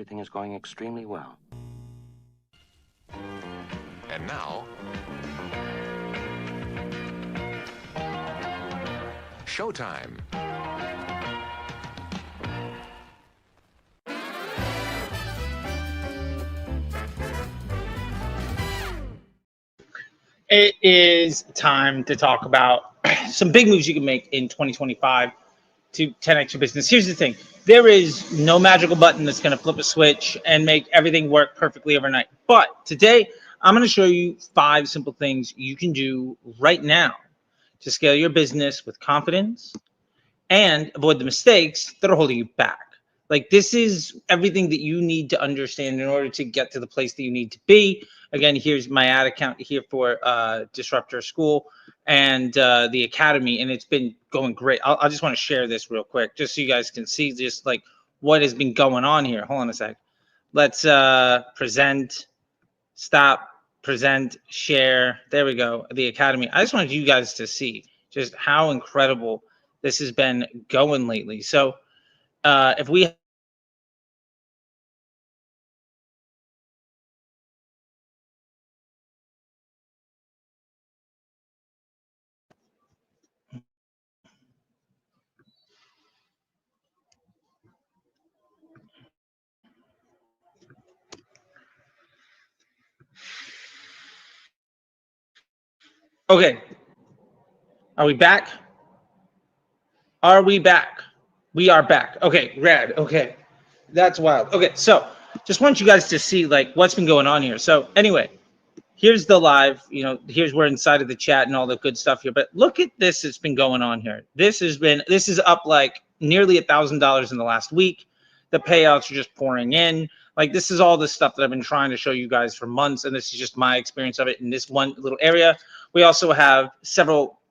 everything is going extremely well. And now, showtime. It is time to talk about some big moves you can make in 2025 to 10x your business. Here's the thing. There is no magical button that's going to flip a switch and make everything work perfectly overnight. But today, I'm going to show you 5 simple things you can do right now to scale your business with confidence and avoid the mistakes that are holding you back. Like, this is everything that you need to understand in order to get to the place that you need to be. Again, here's my ad account here for Disruptor School and the Academy, and it's been going great. I just want to share this real quick, just so you guys can see just like what has been going on here. Hold on a sec. Let's present, stop, present, share. There we go. The Academy. I just wanted you guys to see just how incredible this has been going lately. So if we okay, are we back? Are we back? We are back. Okay, rad. Okay, that's wild. Okay, so just want you guys to see like what's been going on here. So anyway, here's the live, here's where inside of the chat and all the good stuff here. But look at this that's been going on here. This is up like nearly $1,000 in the last week. The payouts are just pouring in. Like, this is all the stuff that I've been trying to show you guys for months, and this is just my experience of it in this one little area. We also have several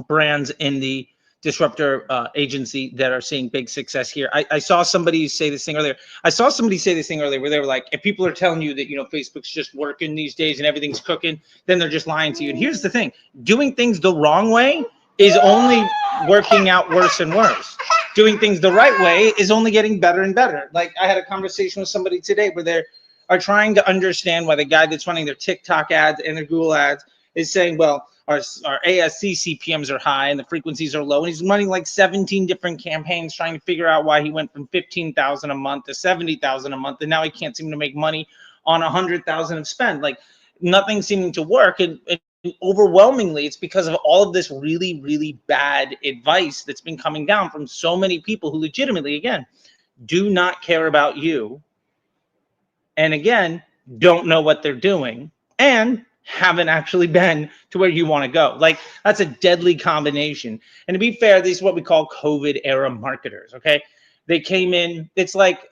brands in the disruptor agency that are seeing big success here. I saw somebody say this thing earlier. Where they were like, if people are telling you that, Facebook's just working these days and everything's cooking, then they're just lying to you. And here's the thing. Doing things the wrong way is only working out worse and worse. Doing things the right way is only getting better and better. Like, I had a conversation with somebody today where they are trying to understand why the guy that's running their TikTok ads and their Google ads is saying, well, our ASC CPMs are high and the frequencies are low. And he's running like 17 different campaigns trying to figure out why he went from 15,000 a month to 70,000 a month. And now he can't seem to make money on 100,000 of spend. Like, nothing seeming to work. And overwhelmingly, it's because of all of this really, really bad advice that's been coming down from so many people who legitimately, again, do not care about you. And again, don't know what they're doing. And haven't actually been to where you want to go. Like, that's a deadly combination. And to be fair, these are what we call COVID era marketers. Okay. They came in, it's like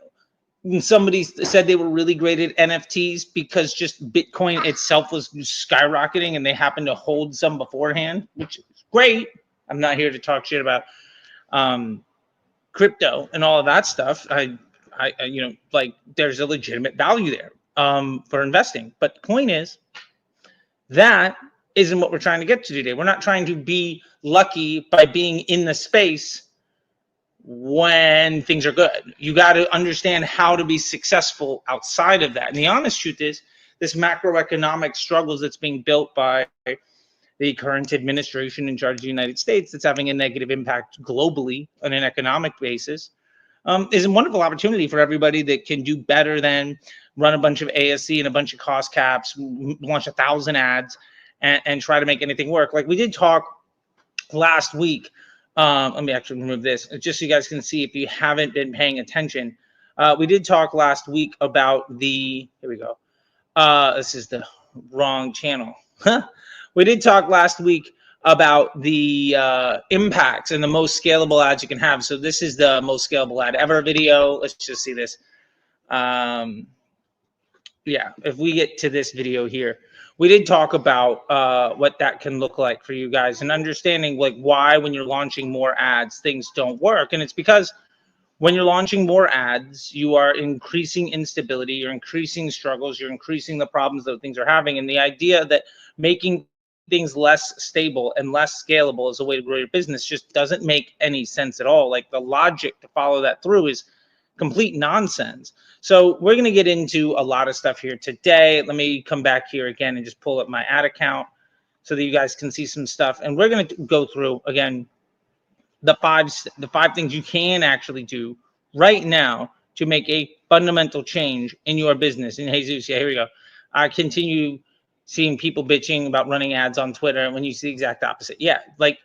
somebody said they were really great at NFTs because just Bitcoin itself was skyrocketing and they happened to hold some beforehand, which is great. I'm not here to talk shit about crypto and all of that stuff. I like, there's a legitimate value there for investing. But the point is, that isn't what we're trying to get to today. We're not trying to be lucky by being in the space when things are good. You got to understand how to be successful outside of that. And the honest truth is, this macroeconomic struggles that's being built by the current administration in charge of the United States, that's having a negative impact globally on an economic basis, is a wonderful opportunity for everybody that can do better than run a bunch of ASC and a bunch of cost caps, launch 1,000 ads, and try to make anything work. Like, we did talk last week. Let me actually remove this just so you guys can see if you haven't been paying attention. We did talk last week about the, here we go. This is the wrong channel. We did talk last week about the impacts and the most scalable ads you can have. So this is the most scalable ad ever video. Let's just see this. Yeah, if we get to this video here, we did talk about what that can look like for you guys and understanding like why when you're launching more ads, things don't work. And it's because when you're launching more ads, you are increasing instability, you're increasing struggles, you're increasing the problems that things are having. And the idea that making things less stable and less scalable as a way to grow your business just doesn't make any sense at all. Like, the logic to follow that through is complete nonsense. So we're going to get into a lot of stuff here today. Let me come back here again and just pull up my ad account so that you guys can see some stuff. And we're going to go through again the five things you can actually do right now to make a fundamental change in your business. And Jesus, yeah, here we go. I continue seeing people bitching about running ads on Twitter when you see the exact opposite. Yeah, like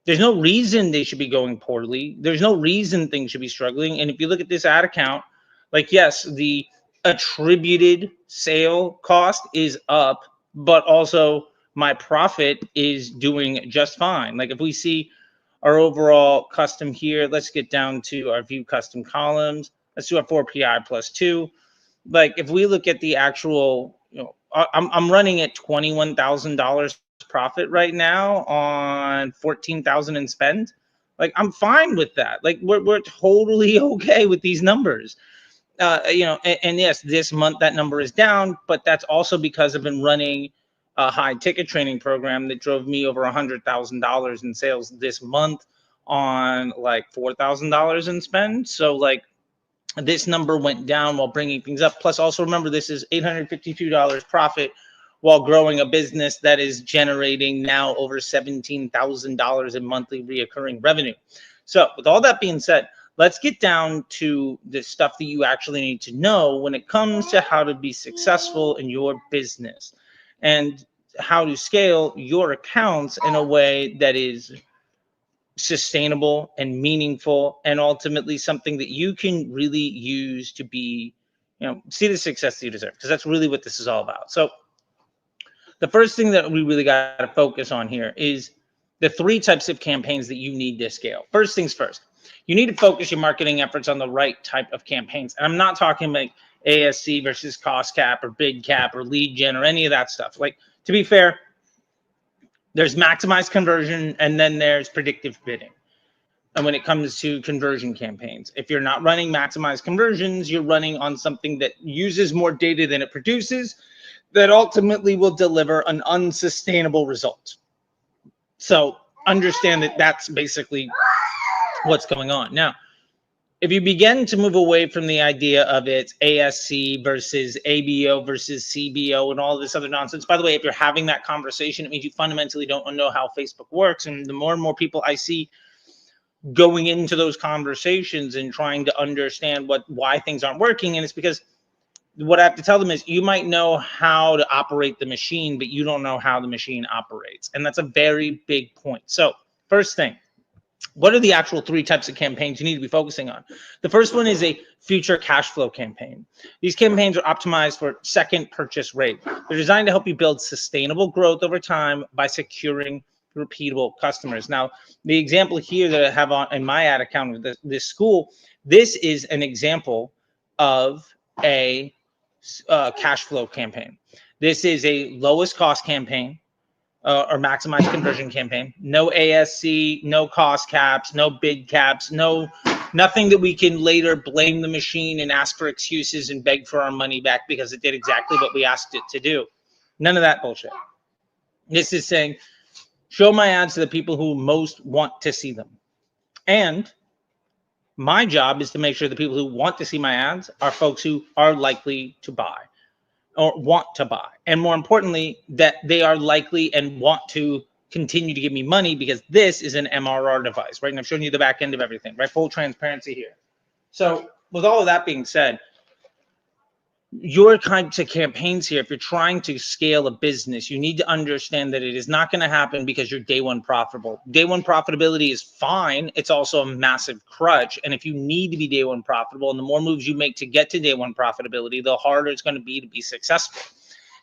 there's no reason they should be going poorly. There's no reason things should be struggling. And if you look at this ad account, like, yes, the attributed sale cost is up, but also my profit is doing just fine. Like if we see our overall custom here, let's get down to our view custom columns. Let's do our 4PI plus 2. Like if we look at the actual, I'm running at $21,000 profit right now on 14,000 in spend. Like I'm fine with that. Like we're totally okay with these numbers. And yes, this month that number is down, but that's also because I've been running a high ticket training program that drove me over $100,000 in sales this month on like $4,000 in spend. So like this number went down while bringing things up. Plus also remember, this is $852 profit while growing a business that is generating now over $17,000 in monthly reoccurring revenue. So with all that being said, let's get down to the stuff that you actually need to know when it comes to how to be successful in your business and how to scale your accounts in a way that is sustainable and meaningful and ultimately something that you can really use to be, see the success that you deserve, because that's really what this is all about. So the first thing that we really got to focus on here is the 3 types of campaigns that you need to scale. First things first, you need to focus your marketing efforts on the right type of campaigns. And I'm not talking like ASC versus cost cap or bid cap or lead gen or any of that stuff. Like, to be fair, there's maximized conversion and then there's predictive bidding. And when it comes to conversion campaigns, if you're not running maximized conversions, you're running on something that uses more data than it produces, that ultimately will deliver an unsustainable result. So understand that that's basically what's going on. Now, if you begin to move away from the idea of it's ASC versus ABO versus CBO and all this other nonsense, by the way, if you're having that conversation, it means you fundamentally don't know how Facebook works. And the more and more people I see going into those conversations and trying to understand why things aren't working, and it's because what I have to tell them is you might know how to operate the machine, but you don't know how the machine operates. And that's a very big point. So first thing, what are the actual 3 types of campaigns you need to be focusing on? The first one is a future cash flow campaign. These campaigns are optimized for second purchase rate. They're designed to help you build sustainable growth over time by securing repeatable customers. Now, the example here that I have in my ad account of this school, this is an example of a cash flow campaign. This is a lowest cost campaign or maximize conversion campaign. No ASC, no cost caps, no bid caps, nothing that we can later blame the machine and ask for excuses and beg for our money back because it did exactly what we asked it to do. None of that bullshit. This is saying, show my ads to the people who most want to see them. And my job is to make sure the people who want to see my ads are folks who are likely to buy or want to buy. And more importantly, that they are likely and want to continue to give me money because this is an MRR device, right? And I've shown you the back end of everything, right? Full transparency here. So with all of that being said, your kinds of campaigns here, if you're trying to scale a business, you need to understand that it is not going to happen because you're day one profitable. Day one profitability is fine. It's also a massive crutch. And if you need to be day one profitable, and the more moves you make to get to day one profitability, the harder it's going to be successful.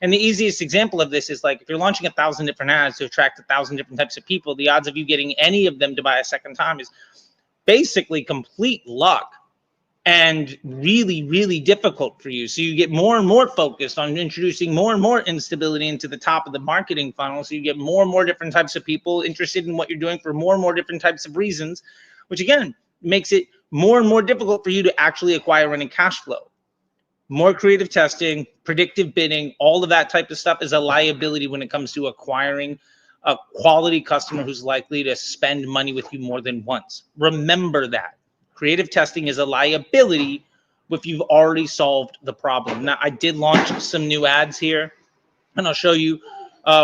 And the easiest example of this is like, if you're launching 1,000 different ads to attract 1,000 different types of people, the odds of you getting any of them to buy a second time is basically complete luck. And really, really difficult for you. So you get more and more focused on introducing more and more instability into the top of the marketing funnel. So you get more and more different types of people interested in what you're doing for more and more different types of reasons, which again, makes it more and more difficult for you to actually acquire any cash flow. More creative testing, predictive bidding, all of that type of stuff is a liability when it comes to acquiring a quality customer who's likely to spend money with you more than once. Remember that. Creative testing is a liability if you've already solved the problem. Now, I did launch some new ads here, and I'll show you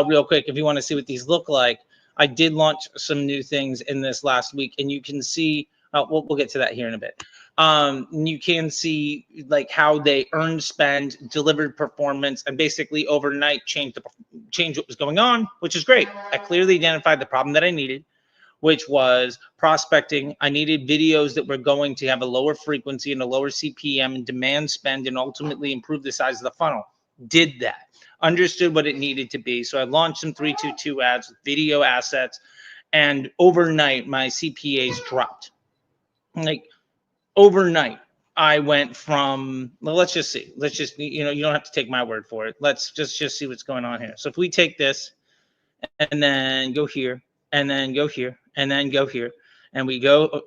real quick if you want to see what these look like. I did launch some new things in this last week, and you can see, we'll get to that here in a bit. You can see like how they earned spend, delivered performance, and basically overnight changed what was going on, which is great. I clearly identified the problem that I needed, which was prospecting. I needed videos that were going to have a lower frequency and a lower CPM and demand spend and ultimately improve the size of the funnel. Did that. Understood what it needed to be. So I launched some 322 ads with video assets, and overnight my CPAs dropped. Like overnight, I went from, well, let's just see. Let's just, you don't have to take my word for it. Let's just see what's going on here. So if we take this and then go here and then go here and then go here and we go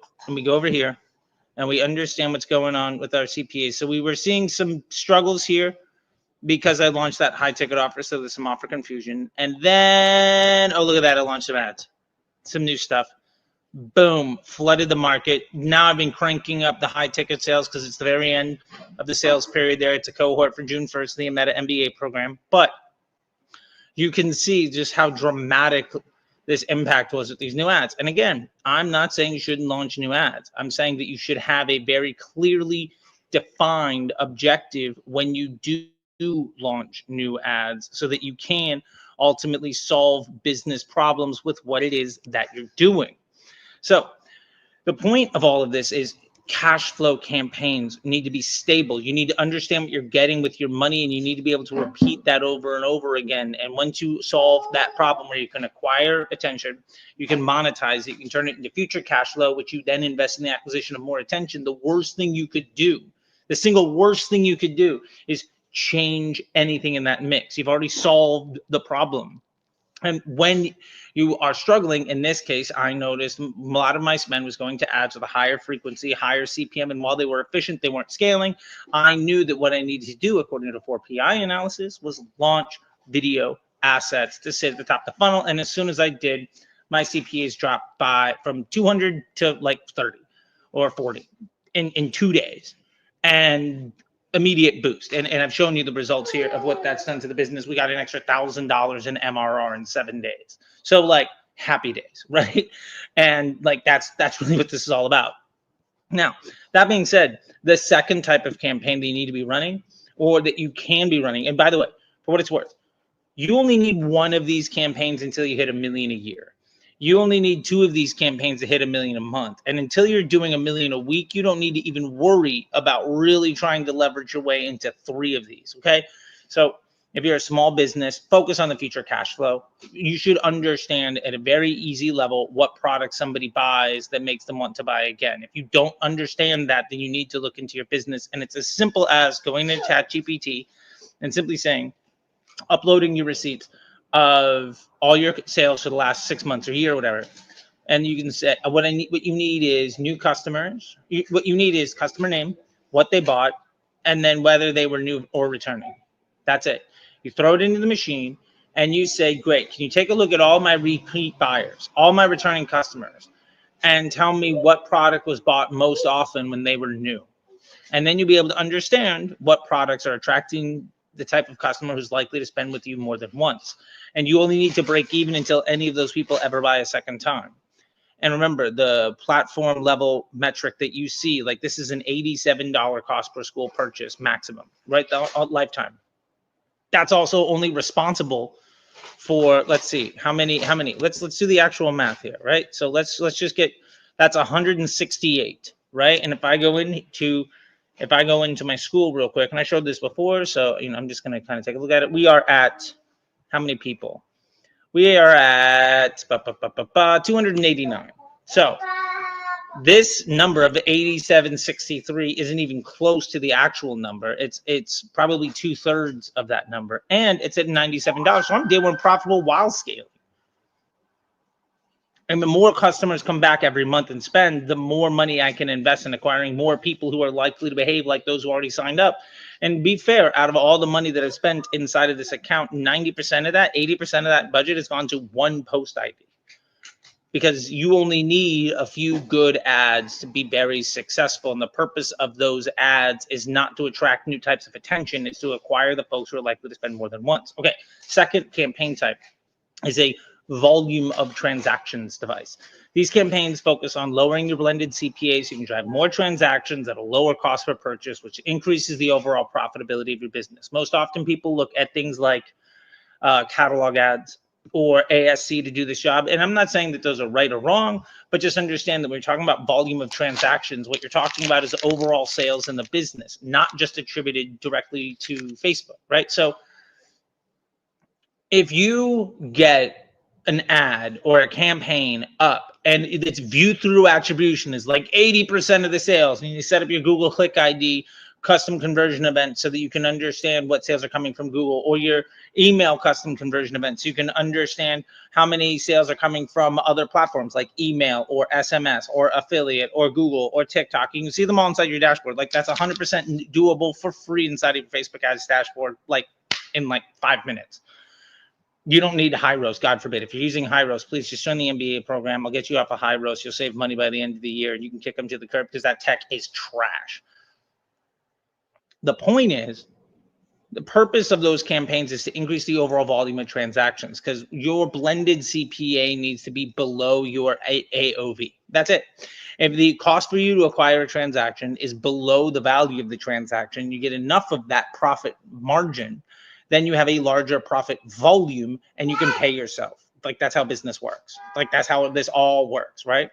over here and we understand what's going on with our CPAs. So we were seeing some struggles here because I launched that high ticket offer. So there's some offer confusion. And then, oh, look at that. I launched some ads, some new stuff. Boom, flooded the market. Now I've been cranking up the high ticket sales because it's the very end of the sales period there. It's a cohort for June 1st, the Meta MBA program. But you can see just how dramatic this impact was with these new ads. And again, I'm not saying you shouldn't launch new ads. I'm saying that you should have a very clearly defined objective when you do launch new ads so that you can ultimately solve business problems with what it is that you're doing. So the point of all of this is cash flow campaigns need to be stable. You need to understand what you're getting with your money, and you need to be able to repeat that over and over again. And once you solve that problem where you can acquire attention, you can monetize it, you can turn it into future cash flow, which you then invest in the acquisition of more attention. The worst thing you could do, the single worst thing you could do is change anything in that mix. You've already solved the problem. And when you are struggling, in this case, I noticed a lot of my spend was going to ads with a higher frequency, higher CPM. And while they were efficient, they weren't scaling. I knew that what I needed to do, according to 4PI analysis, was launch video assets to sit at the top of the funnel. And as soon as I did, my CPAs dropped from 200 to like 30 or 40 in 2 days. And immediate boost. And I've shown you the results here of what that's done to the business. We got an extra $1,000 in MRR in 7 days. So like happy days, right? And like that's really what this is all about. Now, that being said, the second type of campaign that you need to be running, or that you can be running, and by the way, for what it's worth, you only need one of these campaigns until you hit $1 million a year. You only need 2 of these campaigns to hit $1 million a month. And until you're doing $1 million a week, you don't need to even worry about really trying to leverage your way into 3 of these, okay? So if you're a small business, focus on the future cash flow. You should understand at a very easy level what product somebody buys that makes them want to buy again. If you don't understand that, then you need to look into your business. And it's as simple as going into ChatGPT and simply saying, uploading your receipts of all your sales for the last 6 months or year or whatever, and you can say what you need is new customers. What you need is customer name, what they bought, and then whether they were new or returning. That's it. You throw it into the machine and you say, great, can you take a look at all my repeat buyers, all my returning customers, and tell me what product was bought most often when they were new? And then you'll be able to understand what products are attracting the type of customer who's likely to spend with you more than once. And you only need to break even until any of those people ever buy a second time. And remember, the platform level metric that you see, like this is an $87 cost per school purchase maximum, right? The lifetime. That's also only responsible for, let's see, how many, let's do the actual math here, right? So let's just get, that's 168, right? And if I go into my school real quick, and I showed this before, so I'm just going to kind of take a look at it. We are at how many people? We are at 289. So this number of 8763 isn't even close to the actual number. It's probably 2/3 of that number, and it's at $97. So I'm day one profitable while scaling. And the more customers come back every month and spend, the more money I can invest in acquiring more people who are likely to behave like those who already signed up. And be fair, out of all the money that I've spent inside of this account, 90% of that, 80% of that budget has gone to one post ID. because you only need a few good ads to be very successful. And the purpose of those ads is not to attract new types of attention, it's to acquire the folks who are likely to spend more than once. Okay, second campaign type is a volume of transactions device. These campaigns focus on lowering your blended CPA so you can drive more transactions at a lower cost per purchase, which increases the overall profitability of your business. Most often people look at things like catalog ads or ASC to do this job. And I'm not saying that those are right or wrong, but just understand that when you're talking about volume of transactions, what you're talking about is overall sales in the business, not just attributed directly to Facebook, right? So if you get an ad or a campaign up and its view through attribution is like 80% of the sales, and you set up your Google Click ID custom conversion event so that you can understand what sales are coming from Google, or your email custom conversion event so you can understand how many sales are coming from other platforms like email or SMS or affiliate or Google or TikTok. You can see them all inside your dashboard. Like that's 100% doable for free inside of your Facebook ads dashboard, like in like 5 minutes. You don't need high roast, God forbid. If you're using high roast, please just join the MBA program. I'll get you off a high roast. You'll save money by the end of the year, and you can kick them to the curb because that tech is trash. The point is, the purpose of those campaigns is to increase the overall volume of transactions because your blended CPA needs to be below your AOV. That's it. If the cost for you to acquire a transaction is below the value of the transaction, you get enough of that profit margin, then you have a larger profit volume and you can pay yourself. Like that's how business works. Like that's how this all works, right?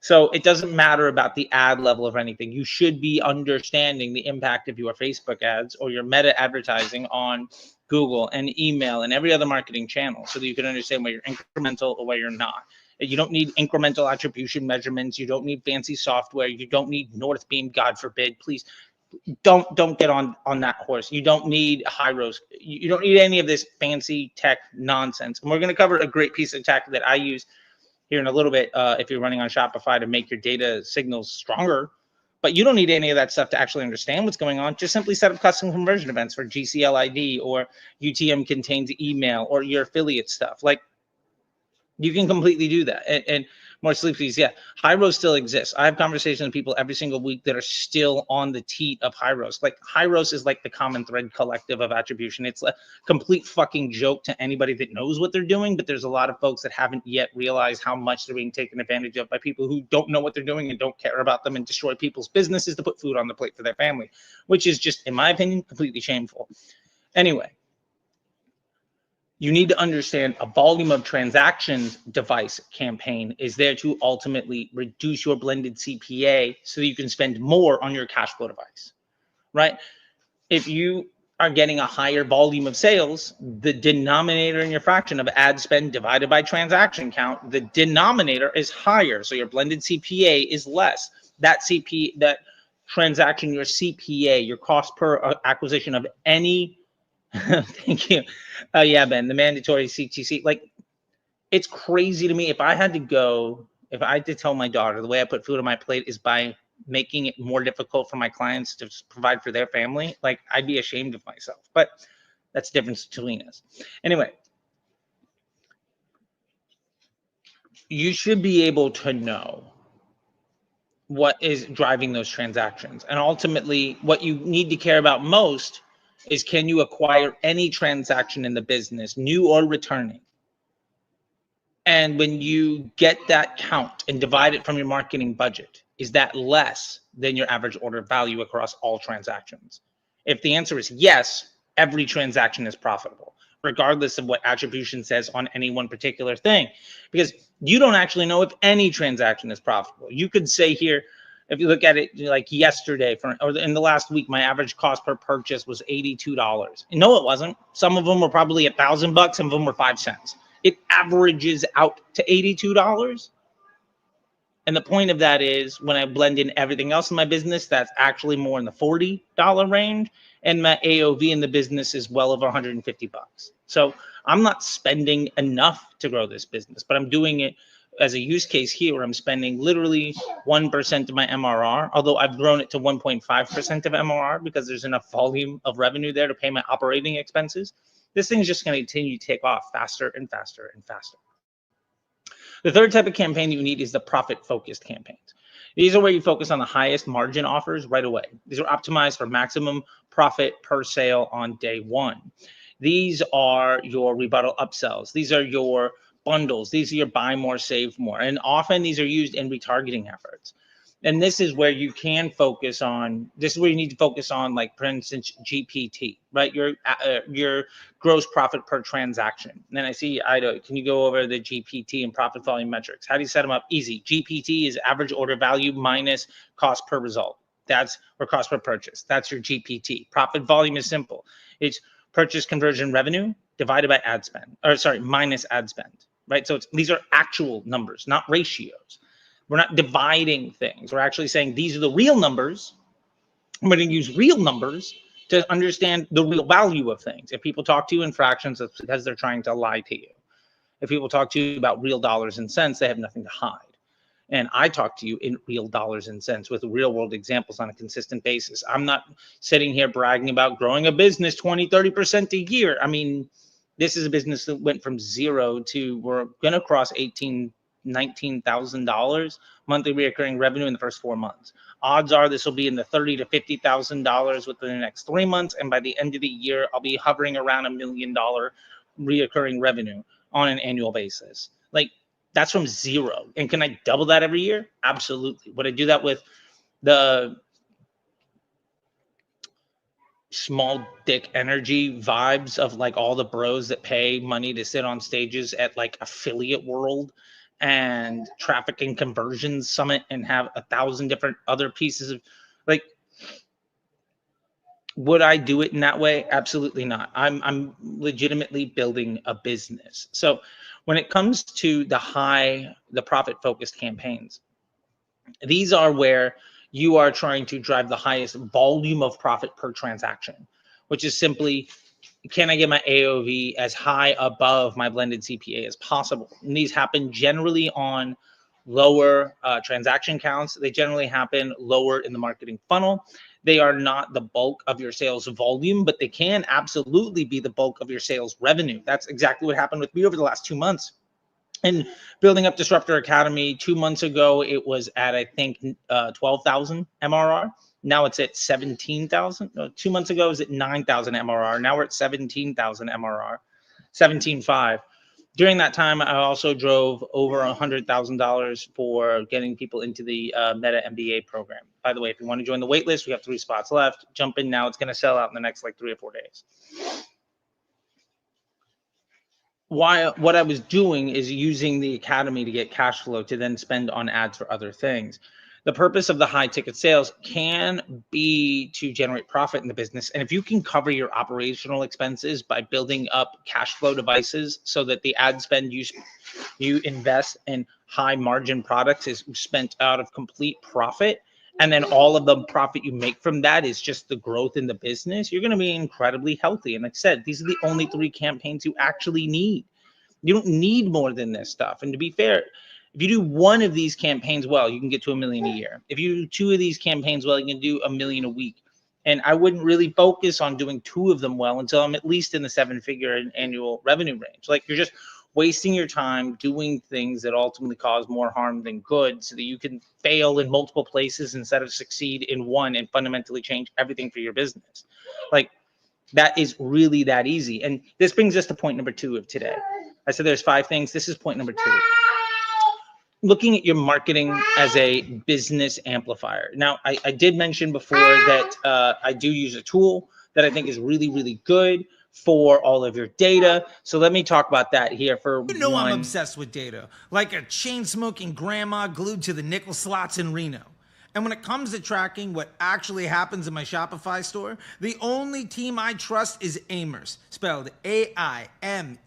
So it doesn't matter about the ad level of anything. You should be understanding the impact of your Facebook ads or your meta advertising on Google and email and every other marketing channel so that you can understand where you're incremental or where you're not. You don't need incremental attribution measurements. You don't need fancy software. You don't need Northbeam, God forbid. Please don't get on that horse. You don't need high roast. You don't need any of this fancy tech nonsense. And we're going to cover a great piece of tech that I use here in a little bit if you're running on Shopify to make your data signals stronger. But you don't need any of that stuff to actually understand what's going on. Just simply set up custom conversion events for GCLID or UTM contains email or your affiliate stuff. Like you can completely do that. And more sleep, please. Yeah, high roast still exists. I have conversations with people every single week that are still on the teat of high roast. Like high roast is like the common thread collective of attribution. It's a complete fucking joke to anybody that knows what they're doing, but there's a lot of folks that haven't yet realized how much they're being taken advantage of by people who don't know what they're doing and don't care about them and destroy people's businesses to put food on the plate for their family, which is just, in my opinion, completely shameful. Anyway, you need to understand a volume of transactions device campaign is there to ultimately reduce your blended CPA so that you can spend more on your cash flow device, right? If you are getting a higher volume of sales, the denominator in your fraction of ad spend divided by transaction count, the denominator is higher. So your blended CPA is less. That transaction, your CPA, your cost per acquisition of any thank you. Yeah, Ben, the mandatory CTC, like it's crazy to me. If I had to tell my daughter the way I put food on my plate is by making it more difficult for my clients to provide for their family, like I'd be ashamed of myself. But that's the difference between us. Anyway, you should be able to know what is driving those transactions. And ultimately, what you need to care about most is, can you acquire any transaction in the business, new or returning? And when you get that count and divide it from your marketing budget, is that less than your average order value across all transactions? If the answer is yes, every transaction is profitable, regardless of what attribution says on any one particular thing, because you don't actually know if any transaction is profitable. You could say here, if you look at it like yesterday, or in the last week, my average cost per purchase was $82. No, it wasn't. Some of them were probably $1,000. Some of them were 5 cents. It averages out to $82. And the point of that is when I blend in everything else in my business, that's actually more in the $40 range. And my AOV in the business is well over $150. So I'm not spending enough to grow this business, but I'm doing it as a use case here where I'm spending literally 1% of my MRR, although I've grown it to 1.5% of MRR because there's enough volume of revenue there to pay my operating expenses. This thing's just going to continue to take off faster and faster and faster. The third type of campaign you need is the profit-focused campaigns. These are where you focus on the highest margin offers right away. These are optimized for maximum profit per sale on day one. These are your rebuttal upsells. These are your bundles. These are your buy more, save more. And often these are used in retargeting efforts. And this is where you can focus on, this is where you need to focus on, like, for instance, GPT, right? Your gross profit per transaction. And then I see, Ida, can you go over the GPT and profit volume metrics? How do you set them up? Easy. GPT is average order value minus cost per result. Or cost per purchase. That's your GPT. Profit volume is simple. It's purchase conversion revenue divided by ad spend, minus ad spend, right? So these are actual numbers, not ratios. We're not dividing things. We're actually saying these are the real numbers. I'm going to use real numbers to understand the real value of things. If people talk to you in fractions, it's because they're trying to lie to you. If people talk to you about real dollars and cents, they have nothing to hide. And I talk to you in real dollars and cents with real world examples on a consistent basis. I'm not sitting here bragging about growing a business 20, 30% a year. I mean, this is a business that went from zero to, we're going to cross $19,000 monthly recurring revenue in the first 4 months. Odds are this will be in the $30,000 to $50,000 within the next 3 months. And by the end of the year, I'll be hovering around $1 million recurring revenue on an annual basis. Like, that's from zero. And can I double that every year? Absolutely. Would I do that with the small dick energy vibes of like all the bros that pay money to sit on stages at like Affiliate World and Traffic and Conversions Summit and have 1,000 different other pieces of, like, would I do it in that way? Absolutely not. I'm legitimately building a business. So when it comes to the profit focused campaigns, these are where you are trying to drive the highest volume of profit per transaction, which is simply, can I get my AOV as high above my blended CPA as possible? And these happen generally on lower transaction counts. They generally happen lower in the marketing funnel. They are not the bulk of your sales volume, but they can absolutely be the bulk of your sales revenue. That's exactly what happened with me over the last 2 months. And building up Disruptor Academy, 2 months ago, it was at, I think, 12,000 MRR. Now it's at 17,000. No, 2 months ago, it was at 9,000 MRR. Now we're at 17,000 MRR, 17.5. During that time, I also drove over $100,000 for getting people into the Meta MBA program. By the way, if you want to join the wait list, we have 3 spots left. Jump in now. It's going to sell out in the next like 3 or 4 days. What I was doing is using the academy to get cash flow to then spend on ads for other things. The purpose of the high ticket sales can be to generate profit in the business. And if you can cover your operational expenses by building up cash flow devices so that the ad spend you invest in high margin products is spent out of complete profit, and then all of the profit you make from that is just the growth in the business, you're going to be incredibly healthy. And like I said, these are the only 3 campaigns you actually need. You don't need more than this stuff. And to be fair, if you do 1 of these campaigns well, you can get to $1 million a year. If you do 2 of these campaigns well, you can do $1 million a week. And I wouldn't really focus on doing 2 of them well until I'm at least in the 7-figure annual revenue range. Like, you're just wasting your time doing things that ultimately cause more harm than good so that you can fail in multiple places instead of succeed in one and fundamentally change everything for your business. Like, that is really that easy. And this brings us to point number 2 of today. I said there's 5 things. This is point number 2. Looking at your marketing as a business amplifier. Now, I did mention before that I do use a tool that I think is really, really good for all of your data. So let me talk about that here for You know, one. I'm obsessed with data, like a chain-smoking grandma glued to the nickel slots in Reno. And when it comes to tracking what actually happens in my Shopify store, the only team I trust is Aimers, spelled A-I-M-E-R-C-E.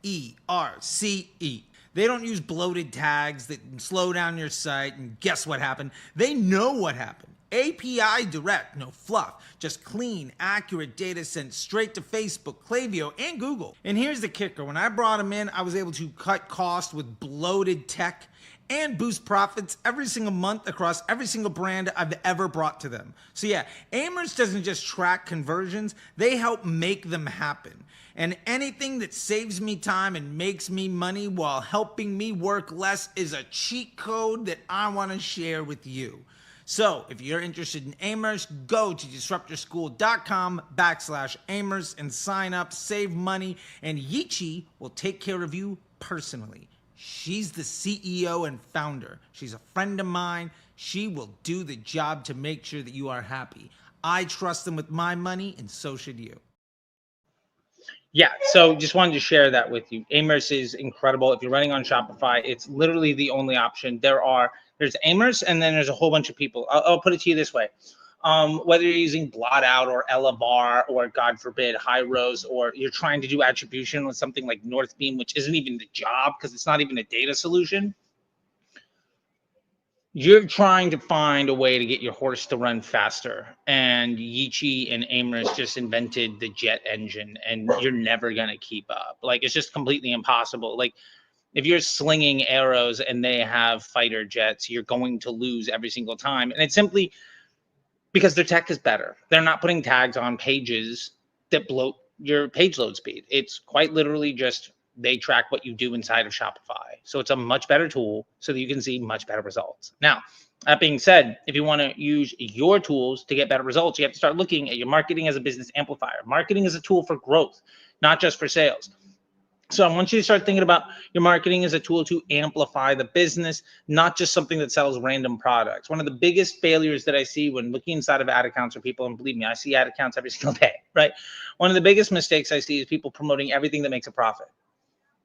They don't use bloated tags that slow down your site, and guess what happened? They know what happened. API direct, no fluff, just clean, accurate data sent straight to Facebook, Klaviyo, and Google. And here's the kicker. When I brought them in, I was able to cut costs with bloated tech and boost profits every single month across every single brand I've ever brought to them. So yeah, Aimers doesn't just track conversions, they help make them happen. And anything that saves me time and makes me money while helping me work less is a cheat code that I want to share with you. So if you're interested in Aimers, go to disruptyourskool.com/Aimers and sign up, save money, and Yichi will take care of you personally. She's the CEO and founder. She's a friend of mine. She will do the job to make sure that you are happy. I trust them with my money, and so should you. Yeah, so just wanted to share that with you. Aimers is incredible. If you're running on Shopify, it's literally the only option. There's Aimers, and then there's a whole bunch of people. I'll put it to you this way. Whether you're using Blot Out or Elabar or, God forbid, High Rose, or you're trying to do attribution with something like Northbeam, which isn't even the job because it's not even a data solution, you're trying to find a way to get your horse to run faster. And Yichi and Aimers just invented the jet engine, and you're never going to keep up. Like, it's just completely impossible. Like, if you're slinging arrows and they have fighter jets, you're going to lose every single time. And it's simply because their tech is better. They're not putting tags on pages that bloat your page load speed. It's quite literally just they track what you do inside of Shopify. So it's a much better tool so that you can see much better results. Now, that being said, if you want to use your tools to get better results, you have to start looking at your marketing as a business amplifier. Marketing is a tool for growth, not just for sales. So I want you to start thinking about your marketing as a tool to amplify the business, not just something that sells random products. One of the biggest failures that I see when looking inside of ad accounts for people, and believe me, I see ad accounts every single day, right? One of the biggest mistakes I see is people promoting everything that makes a profit.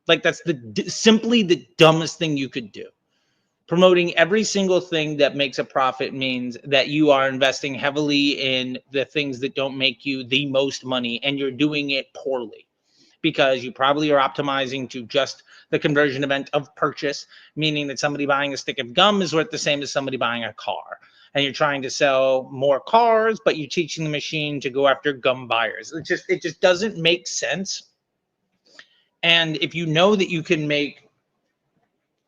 Like, that's simply the dumbest thing you could do. Promoting every single thing that makes a profit means that you are investing heavily in the things that don't make you the most money, and you're doing it poorly, because you probably are optimizing to just the conversion event of purchase, meaning that somebody buying a stick of gum is worth the same as somebody buying a car. And you're trying to sell more cars, but you're teaching the machine to go after gum buyers. It just doesn't make sense. And if you know that you can make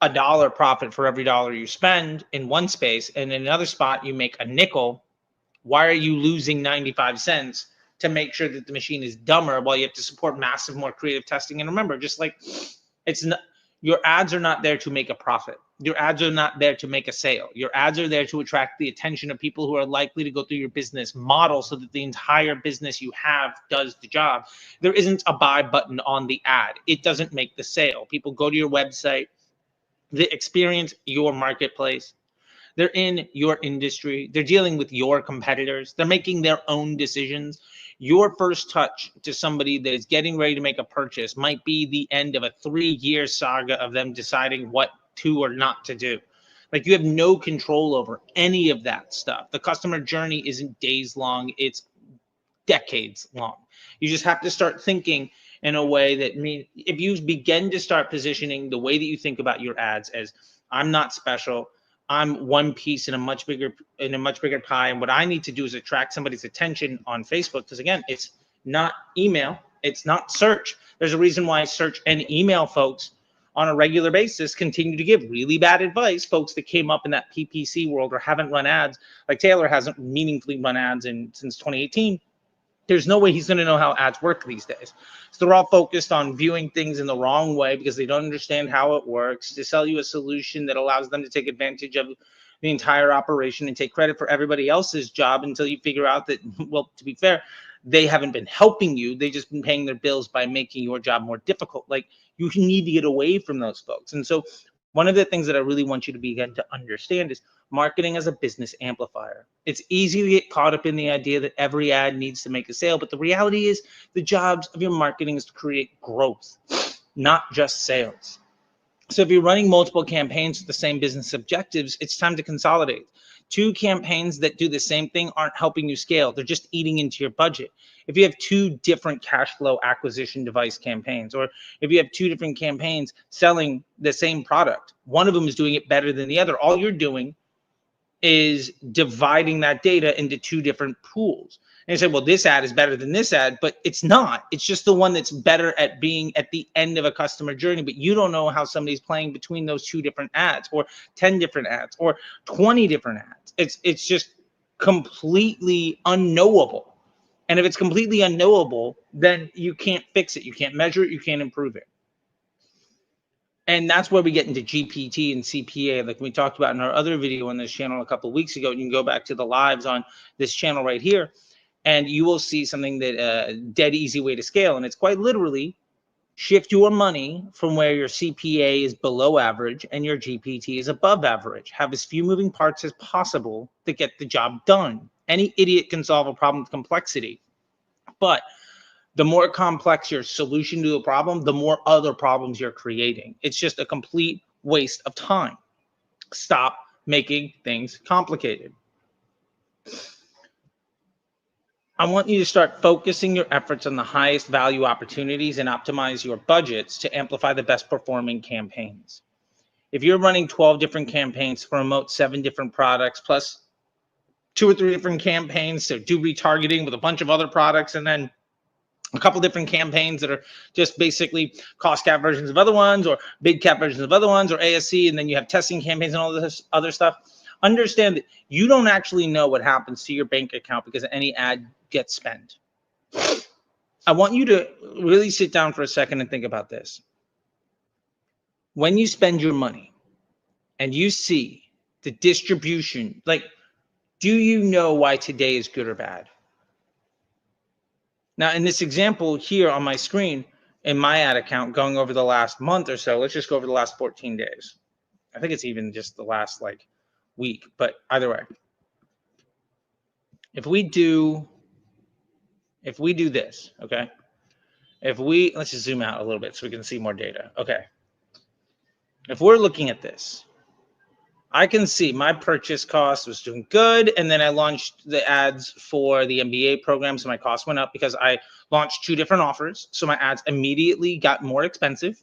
$1 profit for every dollar you spend in one space, and in another spot you make a nickel, why are you losing 95 cents to make sure that the machine is dumber while you have to support massive more creative testing? And remember, just like, it's not, your ads are not there to make a profit. Your ads are not there to make a sale. Your ads are there to attract the attention of people who are likely to go through your business model so that the entire business you have does the job. There isn't a buy button on the ad. It doesn't make the sale. People go to your website, they experience your marketplace. They're in your industry. They're dealing with your competitors. They're making their own decisions. Your first touch to somebody that is getting ready to make a purchase might be the end of a 3-year saga of them deciding what to or not to do. Like, you have no control over any of that stuff. The customer journey isn't days long, it's decades long. You just have to start thinking in a way that if you begin to start positioning the way that you think about your ads as, I'm not special, I'm one piece in a much bigger pie, and what I need to do is attract somebody's attention on Facebook, because again, it's not email, it's not search. There's a reason why search and email folks on a regular basis continue to give really bad advice. Folks that came up in that PPC world or haven't run ads, like Taylor hasn't meaningfully run ads since 2018. There's no way he's going to know how ads work these days. So they're all focused on viewing things in the wrong way because they don't understand how it works, to sell you a solution that allows them to take advantage of the entire operation and take credit for everybody else's job until you figure out that, well, to be fair, they haven't been helping you. They've just been paying their bills by making your job more difficult. Like, you need to get away from those folks. And so one of the things that I really want you to begin to understand is marketing as a business amplifier. It's easy to get caught up in the idea that every ad needs to make a sale, but the reality is the jobs of your marketing is to create growth, not just sales. So if you're running multiple campaigns with the same business objectives, it's time to consolidate. 2 campaigns that do the same thing aren't helping you scale. They're just eating into your budget. If you have 2 different cash flow acquisition device campaigns, or if you have 2 different campaigns selling the same product, one of them is doing it better than the other. All you're doing is dividing that data into 2 different pools. And you say, well, this ad is better than this ad, but it's not. It's just the one that's better at being at the end of a customer journey, but you don't know how somebody's playing between those 2 different ads or 10 different ads or 20 different ads. It's just completely unknowable. And if it's completely unknowable, then you can't fix it. You can't measure it. You can't improve it. And that's where we get into GPT and CPA, like we talked about in our other video on this channel a couple of weeks ago. You can go back to the lives on this channel right here, and you will see something that dead easy way to scale. And it's quite literally shift your money from where your CPA is below average and your GPT is above average. Have as few moving parts as possible to get the job done. Any idiot can solve a problem with complexity, but the more complex your solution to a problem, the more other problems you're creating. It's just a complete waste of time. Stop making things complicated. I want you to start focusing your efforts on the highest value opportunities and optimize your budgets to amplify the best performing campaigns. If you're running 12 different campaigns to promote 7 different products, plus 2 or 3 different campaigns to do retargeting with a bunch of other products, and then a couple different campaigns that are just basically cost cap versions of other ones or big cap versions of other ones or ASC, and then you have testing campaigns and all this other stuff. Understand that you don't actually know what happens to your bank account because any ad gets spent. I want you to really sit down for a second and think about this. When you spend your money and you see the distribution, like, do you know why today is good or bad? Now, in this example here on my screen, in my ad account going over the last month or so, let's just go over the last 14 days. I think it's even just the last week, but either way. If we do this, okay? Let's just zoom out a little bit so we can see more data. Okay. If we're looking at this, I can see my purchase cost was doing good, and then I launched the ads for the MBA program, so my cost went up because I launched 2 different offers. So my ads immediately got more expensive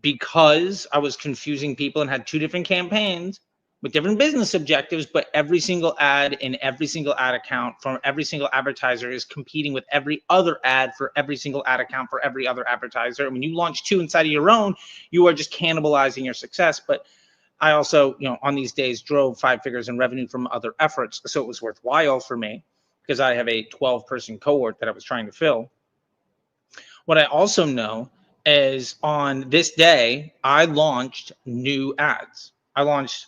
because I was confusing people and had 2 different campaigns with different business objectives, but every single ad in every single ad account from every single advertiser is competing with every other ad for every single ad account for every other advertiser. And when you launch 2 inside of your own, you are just cannibalizing your success. But I also, on these days drove 5 figures in revenue from other efforts. So it was worthwhile for me because I have a 12-person cohort that I was trying to fill. What I also know is on this day, I launched new ads. I launched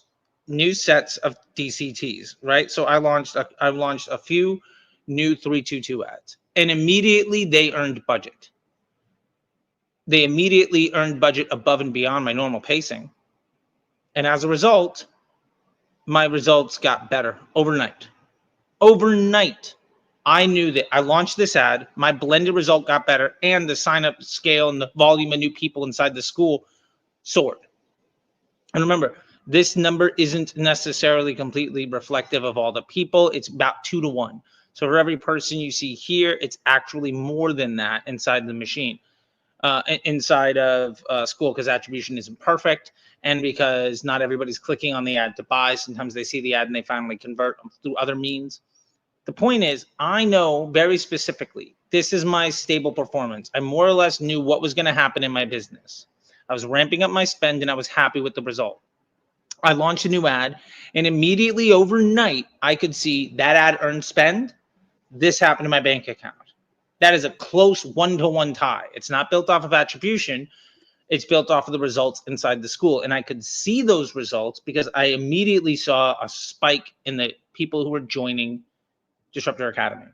new sets of DCTs, right? So I launched a few new 322 ads, and immediately they earned budget. They immediately earned budget above and beyond my normal pacing. And as a result, my results got better overnight. Overnight, I knew that I launched this ad, my blended result got better, and the sign-up scale and the volume of new people inside the school soared. And remember, this number isn't necessarily completely reflective of all the people. It's about 2 to 1. So for every person you see here, it's actually more than that inside the machine. Inside of school, because attribution isn't perfect, and because not everybody's clicking on the ad to buy. Sometimes they see the ad and they finally convert through other means. The point is, I know very specifically, this is my stable performance. I more or less knew what was going to happen in my business. I was ramping up my spend and I was happy with the result. I launched a new ad, and immediately overnight, I could see that ad earned spend. This happened in my bank account. That is a close 1-to-1 tie. It's not built off of attribution. It's built off of the results inside the school. And I could see those results because I immediately saw a spike in the people who were joining Disruptor Academy.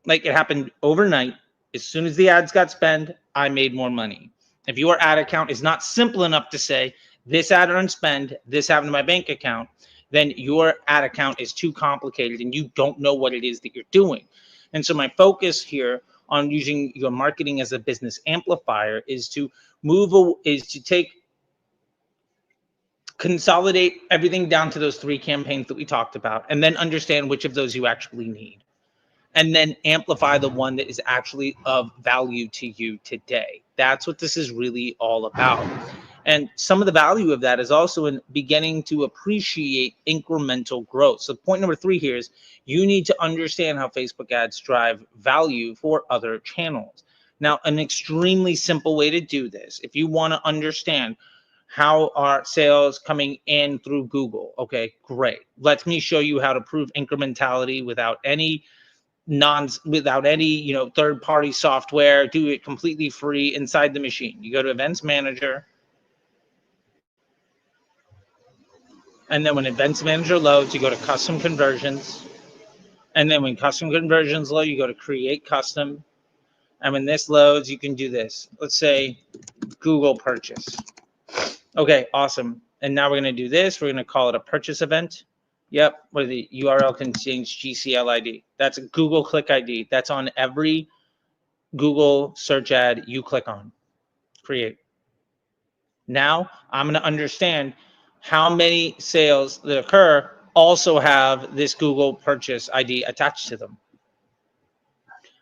Like, it happened overnight. As soon as the ads got spent, I made more money. If your ad account is not simple enough to say, this ad earned spend, this happened to my bank account, then your ad account is too complicated and you don't know what it is that you're doing. And so my focus here on using your marketing as a business amplifier is to consolidate everything down to those 3 campaigns that we talked about, and then understand which of those you actually need, and then amplify the one that is actually of value to you today. That's what this is really all about. And some of the value of that is also in beginning to appreciate incremental growth. So point number 3 here is you need to understand how Facebook ads drive value for other channels. Now, an extremely simple way to do this, if you want to understand how are sales coming in through Google, okay, great. Let me show you how to prove incrementality without any third-party software. Do it completely free inside the machine. You go to Events Manager, and then when Events Manager loads, you go to Custom Conversions. And then when Custom Conversions load, you go to Create Custom. And when this loads, you can do this. Let's say Google Purchase. Okay, awesome. And now we're going to do this. We're going to call it a purchase event. Yep, where the URL contains GCL ID. That's a Google Click ID. That's on every Google search ad you click on. Create. Now I'm going to understand how many sales that occur also have this Google Purchase ID attached to them.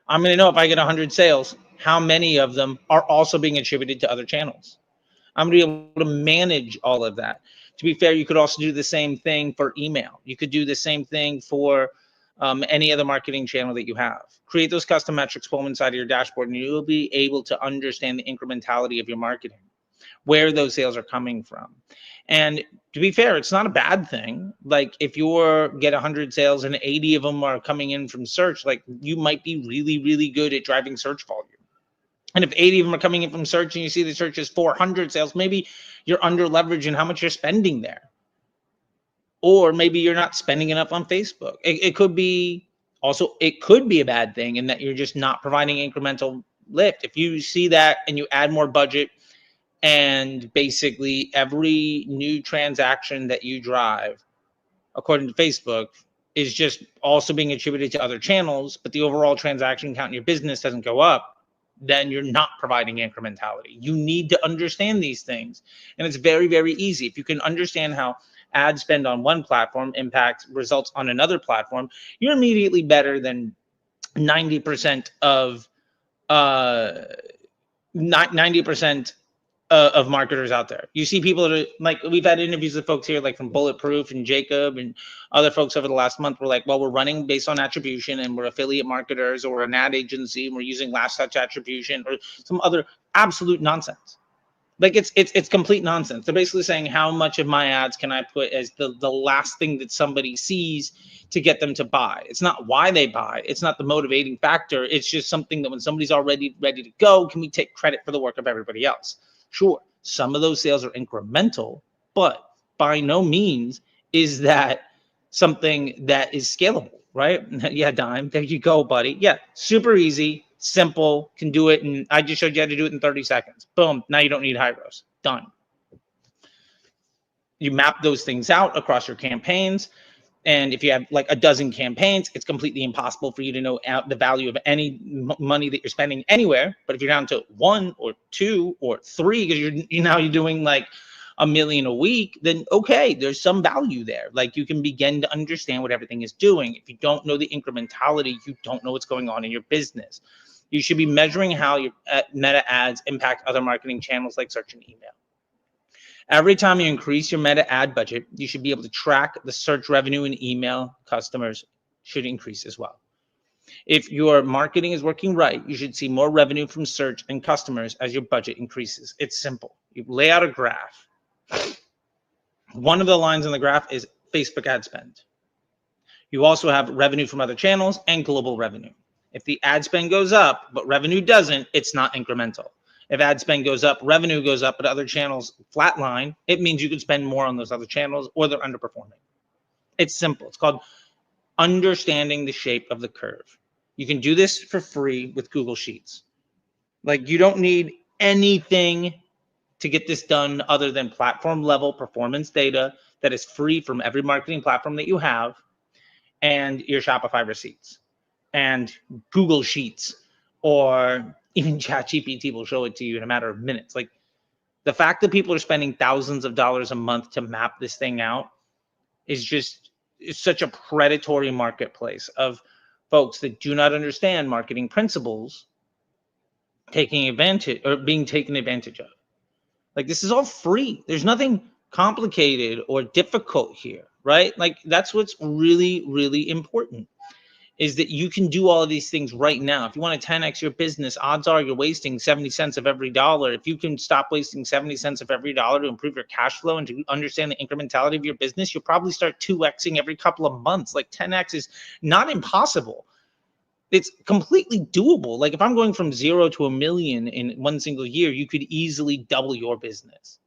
I'm going to know if I get 100 sales, how many of them are also being attributed to other channels. I'm going to be able to manage all of that. To be fair, you could also do the same thing for email. You could do the same thing for any other marketing channel that you have. Create those custom metrics, pull them inside of your dashboard, and you'll be able to understand the incrementality of your marketing, where those sales are coming from. And to be fair, it's not a bad thing. Like if you get 100 sales and 80 of them are coming in from search, like you might be really, really good at driving search volume. And if 80 of them are coming in from search and you see the search is 400 sales, maybe you're under leveraged in how much you're spending there. Or maybe you're not spending enough on Facebook. It could be a bad thing in that you're just not providing incremental lift. If you see that and you add more budget, and basically every new transaction that you drive, according to Facebook, is just also being attributed to other channels, but the overall transaction count in your business doesn't go up, then you're not providing incrementality. You need to understand these things. And it's very, very easy. If you can understand how ad spend on one platform impacts results on another platform, you're immediately better than 90% of 90% of marketers out there. You see people that are like, we've had interviews with folks here like from Bulletproof and Jacob and other folks over the last month. We're like, well, we're running based on attribution and we're affiliate marketers or an ad agency and we're using last touch attribution or some other absolute nonsense. Like it's complete nonsense. They're basically saying how much of my ads can I put as the last thing that somebody sees to get them to buy. It's not why they buy. It's not the motivating factor. It's just something that when somebody's already ready to go, can we take credit for the work of everybody else? Sure, some of those sales are incremental, but by no means is that something that is scalable, right? Yeah, Dime, there you go, buddy. Yeah, super easy, simple, can do it. And I just showed you how to do it in 30 seconds. Boom, now you don't need Hyros. Done. You map those things out across your campaigns. And if you have like a dozen campaigns, it's completely impossible for you to know the value of any money that you're spending anywhere. But if you're down to 1 or 2 or 3, because you're doing like $1 million a week, then okay, there's some value there. Like you can begin to understand what everything is doing. If you don't know the incrementality, you don't know what's going on in your business. You should be measuring how your meta ads impact other marketing channels like search and email. Every time you increase your meta ad budget, you should be able to track the search revenue and email customers should increase as well. If your marketing is working right, you should see more revenue from search and customers as your budget increases. It's simple. You lay out a graph. One of the lines on the graph is Facebook ad spend. You also have revenue from other channels and global revenue. If the ad spend goes up, but revenue doesn't, it's not incremental. If ad spend goes up, revenue goes up, but other channels flatline, it means you could spend more on those other channels or they're underperforming. It's simple. It's called understanding the shape of the curve. You can do this for free with Google Sheets. Like you don't need anything to get this done other than platform level performance data that is free from every marketing platform that you have and your Shopify receipts and Google Sheets, or even ChatGPT will show it to you in a matter of minutes. Like the fact that people are spending thousands of dollars a month to map this thing out is just, it's such a predatory marketplace of folks that do not understand marketing principles taking advantage or being taken advantage of. Like, this is all free. There's nothing complicated or difficult here, right? Like, that's what's really, really important, is that you can do all of these things right now. If you want to 10x your business, odds are you're wasting 70 cents of every dollar. If you can stop wasting 70 cents of every dollar to improve your cash flow and to understand the incrementality of your business, you'll probably start 2xing every couple of months. Like, 10x is not impossible. It's completely doable. Like, if I'm going from 0 to 1 million in one single year, you could easily double your business.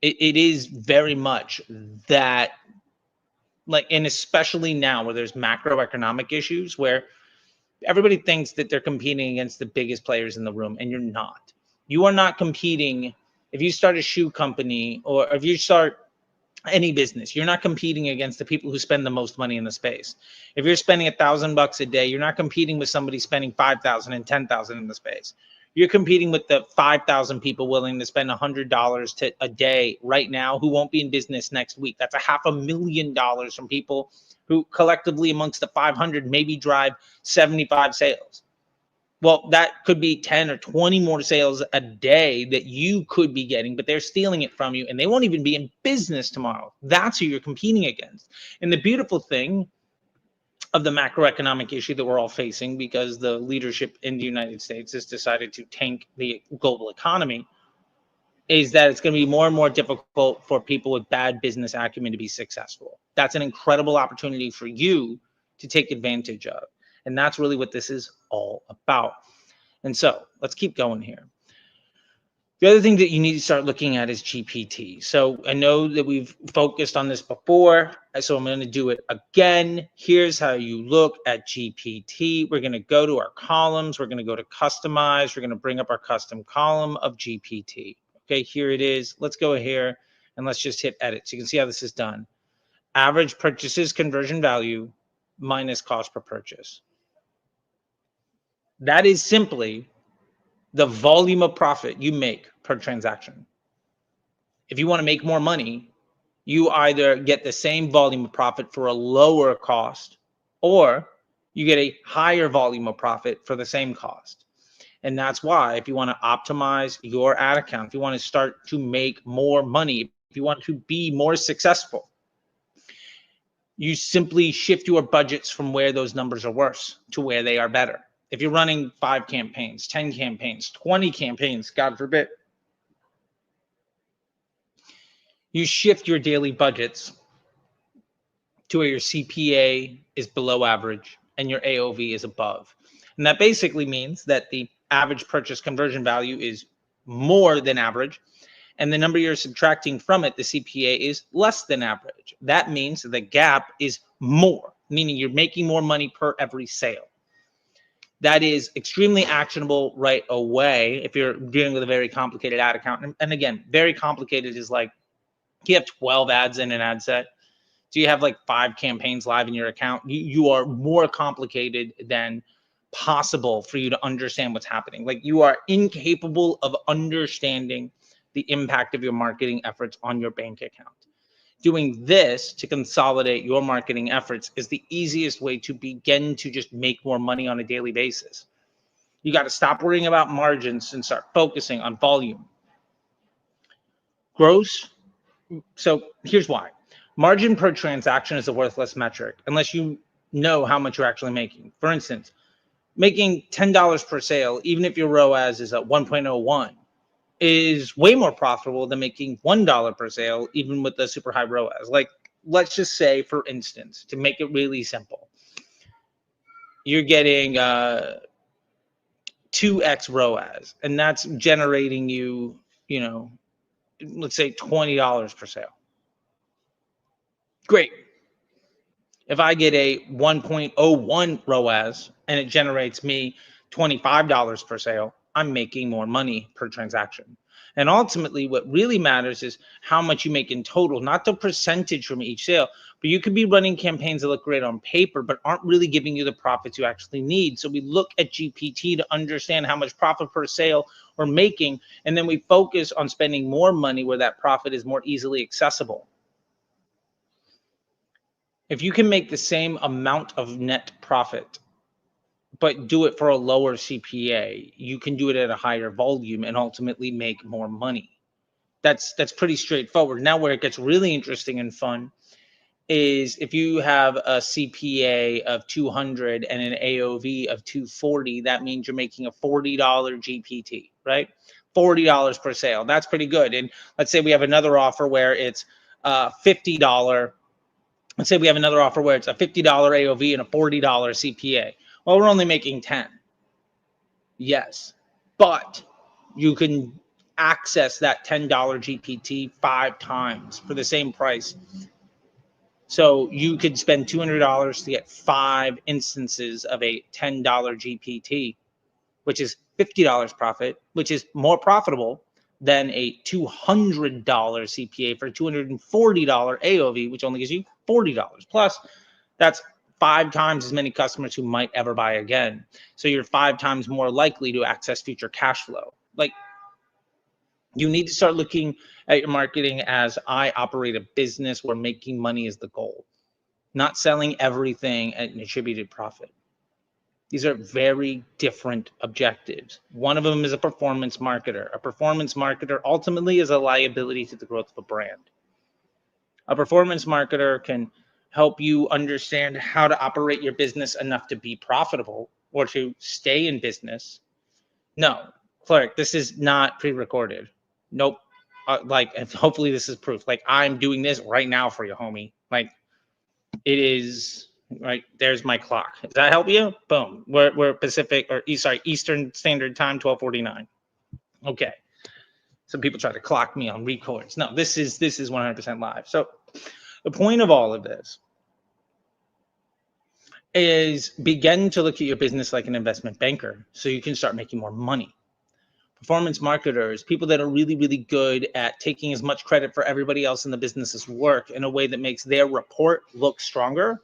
It is very much that, like, and especially now where there's macroeconomic issues where everybody thinks that they're competing against the biggest players in the room, and you're not. You are not competing. If you start a shoe company or if you start any business, you're not competing against the people who spend the most money in the space. If you're spending $1,000 a day, you're not competing with somebody spending 5,000 and 10,000 in the space. You're competing with the 5,000 people willing to spend $100 a day right now who won't be in business next week. That's $500,000 from people who collectively amongst the 500 maybe drive 75 sales. Well, that could be 10 or 20 more sales a day that you could be getting, but they're stealing it from you and they won't even be in business tomorrow. That's who you're competing against. And the beautiful thing of the macroeconomic issue that we're all facing, because the leadership in the United States has decided to tank the global economy, is that it's going to be more and more difficult for people with bad business acumen to be successful. That's an incredible opportunity for you to take advantage of. And that's really what this is all about. And so let's keep going here. The other thing that you need to start looking at is GPT. So I know that we've focused on this before, so I'm going to do it again. Here's how you look at GPT. We're going to go to our columns. We're going to go to customize. We're going to bring up our custom column of GPT. Okay, here it is. Let's go here and let's just hit edit. So you can see how this is done. Average purchases conversion value minus cost per purchase. That is simply the volume of profit you make per transaction. If you want to make more money, you either get the same volume of profit for a lower cost, or you get a higher volume of profit for the same cost. And that's why if you want to optimize your ad account, if you want to start to make more money, if you want to be more successful, you simply shift your budgets from where those numbers are worse to where they are better. If you're running 5 campaigns, 10 campaigns, 20 campaigns, God forbid, you shift your daily budgets to where your CPA is below average and your AOV is above. And that basically means that the average purchase conversion value is more than average, and the number you're subtracting from it, the CPA, is less than average. That means the gap is more, meaning you're making more money per every sale. That is extremely actionable right away if you're dealing with a very complicated ad account. And again, very complicated is like, you have 12 ads in an ad set. Do you have like 5 campaigns live in your account? You are more complicated than possible for you to understand what's happening. Like, you are incapable of understanding the impact of your marketing efforts on your bank account. Doing this to consolidate your marketing efforts is the easiest way to begin to just make more money on a daily basis. You got to stop worrying about margins and start focusing on volume. Gross. So here's why. Margin per transaction is a worthless metric unless you know how much you're actually making. For instance, making $10 per sale, even if your ROAS is at 1.01, is way more profitable than making $1 per sale, even with the super high ROAS. Like, let's just say, for instance, to make it really simple, you're getting 2x ROAS, and that's generating you, let's say $20 per sale. Great. If I get a 1.01 ROAS and it generates me $25 per sale, I'm making more money per transaction. And ultimately, what really matters is how much you make in total, not the percentage from each sale. But you could be running campaigns that look great on paper, but aren't really giving you the profits you actually need. So we look at GPT to understand how much profit per sale we're making, and then we focus on spending more money where that profit is more easily accessible. If you can make the same amount of net profit, but do it for a lower CPA, you can do it at a higher volume and ultimately make more money. That's pretty straightforward. Now where it gets really interesting and fun is if you have a CPA of 200 and an AOV of 240, that means you're making a $40 GPT, right? $40 per sale. That's pretty good. And let's say we have another offer where it's $50. Let's say we have another offer where it's a $50 AOV and a $40 CPA. Well, we're only making 10. Yes, but you can access that $10 GPT 5 times for the same price. So you could spend $200 to get 5 instances of a $10 GPT, which is $50 profit, which is more profitable than a $200 CPA for $240 AOV, which only gives you $40. Plus, that's 5 times as many customers who might ever buy again. So you're 5 times more likely to access future cash flow. Like, you need to start looking at your marketing as I operate a business where making money is the goal, not selling everything at an attributed profit. These are very different objectives. One of them is a performance marketer. A performance marketer ultimately is a liability to the growth of a brand. A performance marketer can help you understand how to operate your business enough to be profitable or to stay in business. No, Clark, this is not pre-recorded. Nope. Hopefully this is proof. Like, I'm doing this right now for you, homie. Like, it is right. There's my clock. Does that help you? Boom. We're Pacific or Eastern Standard Time, 12:49. Okay. Some people try to clock me on records. No, this is 100% live. So the point of all of this is begin to look at your business like an investment banker so you can start making more money. Performance marketers, people that are really, really good at taking as much credit for everybody else in the business's work in a way that makes their report look stronger,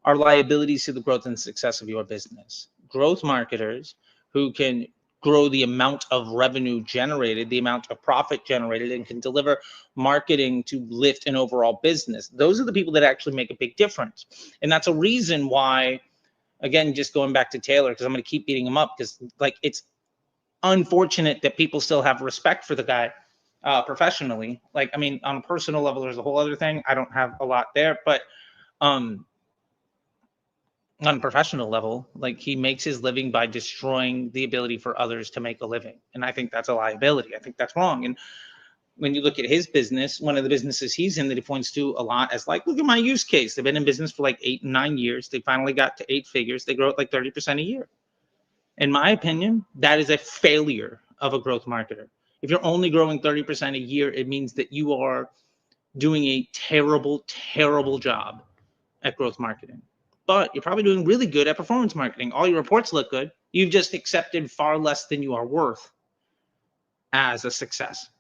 are liabilities to the growth and success of your business. Growth marketers who can grow the amount of revenue generated, the amount of profit generated, and can deliver marketing to lift an overall business. Those are the people that actually make a big difference. And that's a reason why, again, just going back to Taylor, because I'm going to keep beating him up, because like, it's unfortunate that people still have respect for the guy professionally. Like, I mean, on a personal level, there's a whole other thing. I don't have a lot there, but on a professional level, like, he makes his living by destroying the ability for others to make a living. And I think that's a liability. I think that's wrong. And when you look at his business, one of the businesses he's in that he points to a lot as like, look at my use case. They've been in business for like 8 and 9 years. They finally got to 8 figures. They grow at like 30% a year. In my opinion, that is a failure of a growth marketer. If you're only growing 30% a year, it means that you are doing a terrible, terrible job at growth marketing. But you're probably doing really good at performance marketing. All your reports look good. You've just accepted far less than you are worth as a success.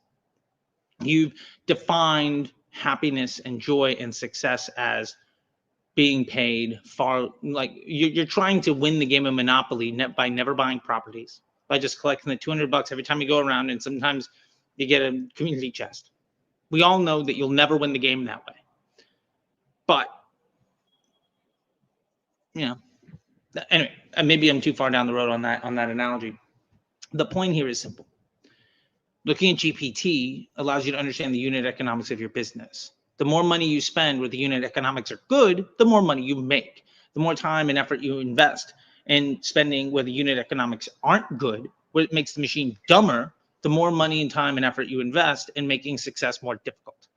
You've defined happiness and joy and success as being paid far, like you're trying to win the game of Monopoly by never buying properties, by just collecting the $200 every time you go around, and sometimes you get a community chest. We all know that you'll never win the game that way. But, you know, anyway, maybe I'm too far down the road on that analogy. The point here is simple. Looking at GPT allows you to understand the unit economics of your business. The more money you spend where the unit economics are good, the more money you make. The more time and effort you invest in spending where the unit economics aren't good, where it makes the machine dumber, the more money and time and effort you invest in making success more difficult.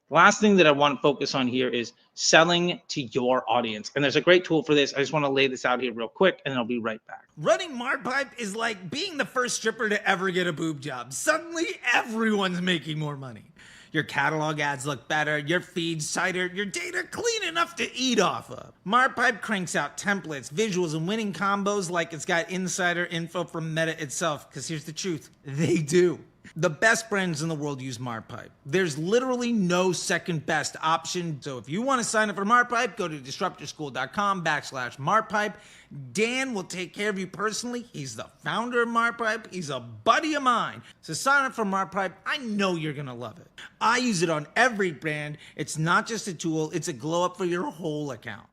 The last thing that I want to focus on here is selling to your audience. And there's a great tool for this. I just want to lay this out here real quick, and I'll be right back. Running Marpipe is like being the first stripper to ever get a boob job. Suddenly, everyone's making more money. Your catalog ads look better, your feed's tighter, your data clean enough to eat off of. Marpipe cranks out templates, visuals, and winning combos like it's got insider info from Meta itself, because here's the truth, they do. The best brands in the world use Marpipe. There's literally no second best option. So if you want to sign up for Marpipe, go to disruptorschool.com/Marpipe. Dan will take care of you personally. He's the founder of Marpipe. He's a buddy of mine. So sign up for Marpipe. I know you're going to love it. I use it on every brand. It's not just a tool. It's a glow up for your whole account.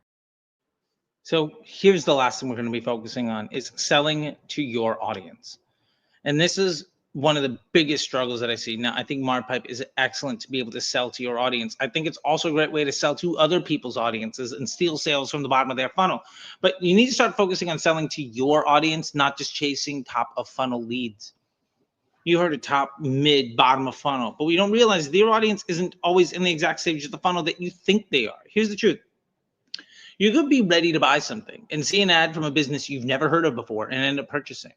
So here's the last thing we're going to be focusing on is selling to your audience. And this is one of the biggest struggles that I see. Now, I think Marpipe is excellent to be able to sell to your audience. I think it's also a great way to sell to other people's audiences and steal sales from the bottom of their funnel. But you need to start focusing on selling to your audience, not just chasing top of funnel leads. You heard of top, mid, bottom of funnel, but we don't realize their audience isn't always in the exact stage of the funnel that you think they are. Here's the truth. You could be ready to buy something and see an ad from a business you've never heard of before and end up purchasing,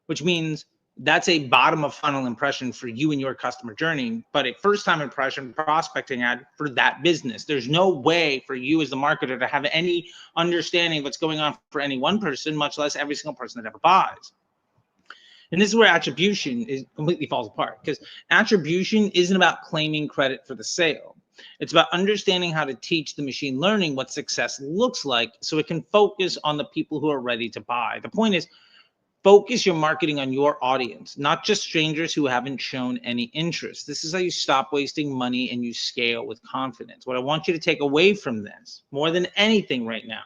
which means that's a bottom of funnel impression for you and your customer journey, but a first time impression prospecting ad for that business. There's no way for you as the marketer to have any understanding of what's going on for any one person, much less every single person that ever buys. And this is where attribution completely falls apart, because attribution isn't about claiming credit for the sale. It's about understanding how to teach the machine learning what success looks like so it can focus on the people who are ready to buy. The point is, focus your marketing on your audience, not just strangers who haven't shown any interest. This is how you stop wasting money and you scale with confidence. What I want you to take away from this, more than anything right now,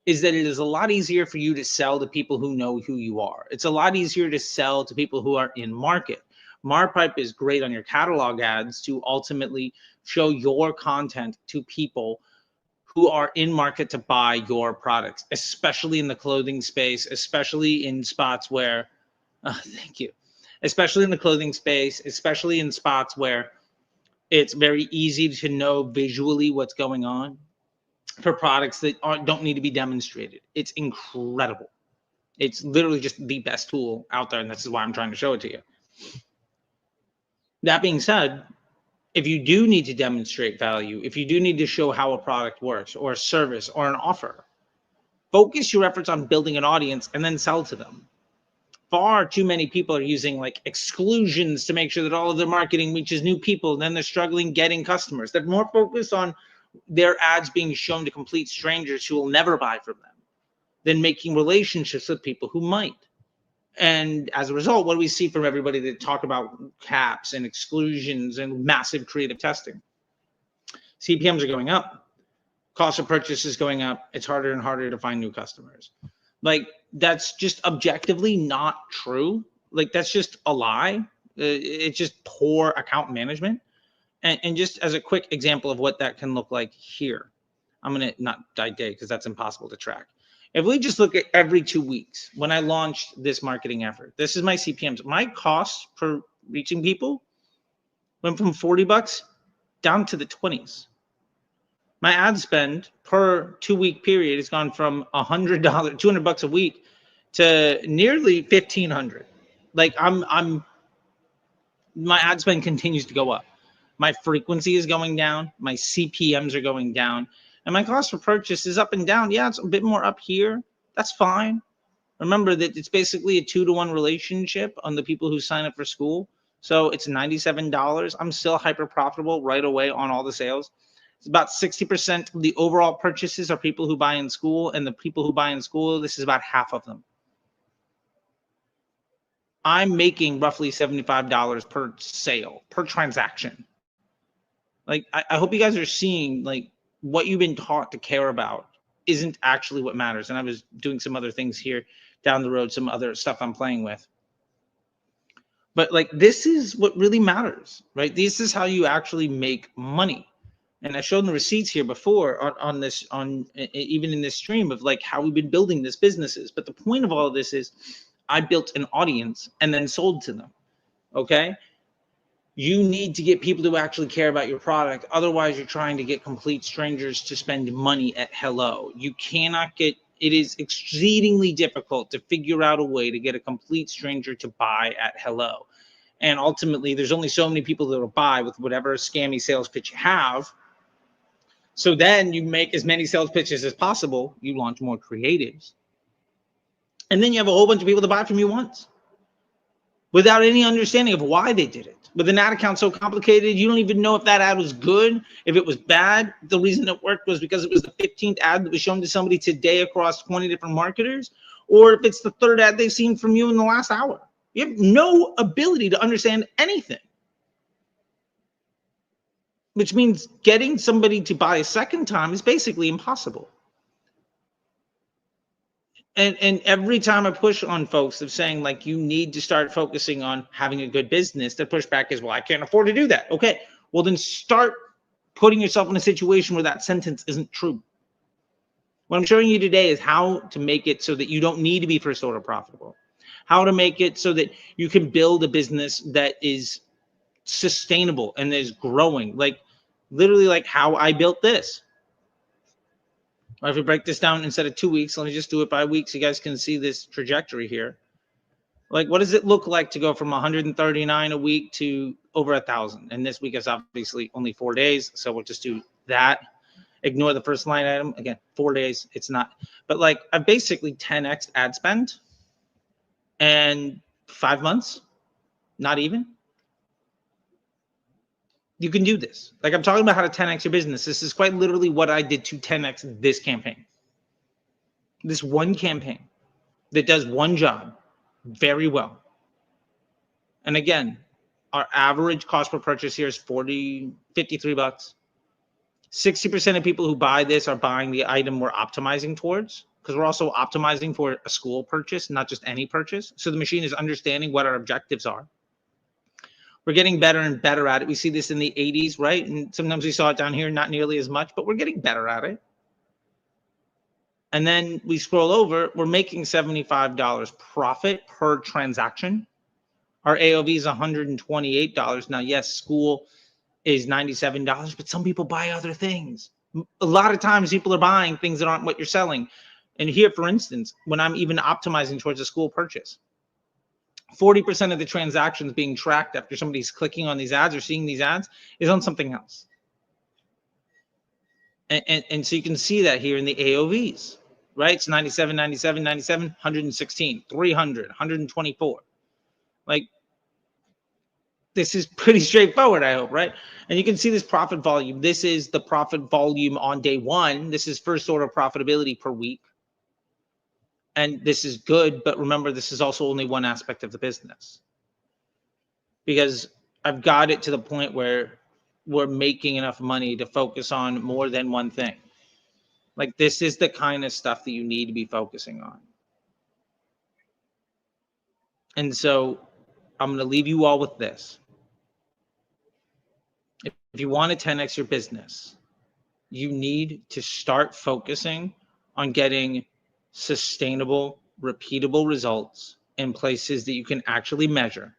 is that it is a lot easier for you to sell to people who know who you are. It's a lot easier to sell to people who are in market. Marpipe is great on your catalog ads to ultimately show your content to people who are in market to buy your products, especially in the clothing space, especially in spots where, thank you, especially in the clothing space, especially in spots where it's very easy to know visually what's going on for products that don't need to be demonstrated. It's incredible. It's literally just the best tool out there, and this is why I'm trying to show it to you. That being said, if you do need to demonstrate value, if you do need to show how a product works or a service or an offer, focus your efforts on building an audience and then sell to them. Far too many people are using like exclusions to make sure that all of their marketing reaches new people, and then they're struggling getting customers. They're more focused on their ads being shown to complete strangers who will never buy from them than making relationships with people who might. And as a result, what do we see from everybody that talk about caps and exclusions and massive creative testing? CPMs are going up. Cost of purchase is going up. It's harder and harder to find new customers. Like, that's just objectively not true. Like, that's just a lie. It's just poor account management. And just as a quick example of what that can look like here, I'm going to not die day because that's impossible to track. If we just look at every 2 weeks, when I launched this marketing effort, this is my CPMs. My cost per reaching people went from $40 down to the 20s. My ad spend per 2 week period has gone from $100, $200 a week to nearly $1,500. Like my ad spend continues to go up. My frequency is going down. My CPMs are going down. And my cost per purchase is up and down. Yeah, it's a bit more up here. That's fine. Remember that it's basically a 2-to-1 relationship on the people who sign up for school. So it's $97. I'm still hyper profitable right away on all the sales. It's about 60% of the overall purchases are people who buy in school. And the people who buy in school, this is about half of them. I'm making roughly $75 per sale, per transaction. Like, I hope you guys are seeing, like, what you've been taught to care about isn't actually what matters. And I was doing some other things here down the road, some other stuff I'm playing with. But like, this is what really matters, right? This is how you actually make money. And I showed the receipts here before on even in this stream of like how we've been building this businesses. But the point of all of this is I built an audience and then sold to them. Okay. You need to get people to actually care about your product. Otherwise, you're trying to get complete strangers to spend money at hello. You cannot get, it is exceedingly difficult to figure out a way to get a complete stranger to buy at hello. And ultimately, there's only so many people that will buy with whatever scammy sales pitch you have. So then you make as many sales pitches as possible. You launch more creatives. And then you have a whole bunch of people to buy from you once, without any understanding of why they did it. With an ad account so complicated, you don't even know if that ad was good, if it was bad. The reason it worked was because it was the 15th ad that was shown to somebody today across 20 different marketers, or if it's the 3rd ad they've seen from you in the last hour. You have no ability to understand anything, which means getting somebody to buy a second time is basically impossible. And every time I push on folks of saying like you need to start focusing on having a good business, the pushback is, well, I can't afford to do that. Okay, well then start putting yourself in a situation where that sentence isn't true. What I'm showing you today is how to make it so that you don't need to be first order profitable. How to make it so that you can build a business that is sustainable and is growing. Like literally like how I built this. Or if we break this down instead of 2 weeks, let me just do it by weeks. So you guys can see this trajectory here. Like, what does it look like to go from 139 a week to over 1,000? And this week is obviously only 4 days, so we'll just do that. Ignore the first line item. Again, 4 days, it's not. But like, I basically 10x ad spend and 5 months, not even. You can do this. Like, I'm talking about how to 10x your business. This is quite literally what I did to 10x this campaign. This one campaign that does one job very well. And again, our average cost per purchase here is 53 bucks. 60% of people who buy this are buying the item we're optimizing towards, because we're also optimizing for a school purchase, not just any purchase. So the machine is understanding what our objectives are. We're getting better and better at it. We see this in the 80s, right? And sometimes we saw it down here, not nearly as much, but we're getting better at it. And then we scroll over, we're making $75 profit per transaction. Our AOV is $128. Now, yes, school is $97, but some people buy other things. A lot of times people are buying things that aren't what you're selling. And here, for instance, when I'm even optimizing towards a school purchase, 40% of the transactions being tracked after somebody's clicking on these ads or seeing these ads is on something else. And so you can see that here in the AOVs, right? It's 97, 97, 97, 116, 300, 124. Like, this is pretty straightforward, I hope, right? And you can see this profit volume. This is the profit volume on day one. This is first order profitability per week. And this is good, but remember, this is also only one aspect of the business. Because I've got it to the point where we're making enough money to focus on more than one thing. Like, this is the kind of stuff that you need to be focusing on. And so I'm going to leave you all with this. If you want to 10x your business, you need to start focusing on getting sustainable, repeatable results in places that you can actually measure,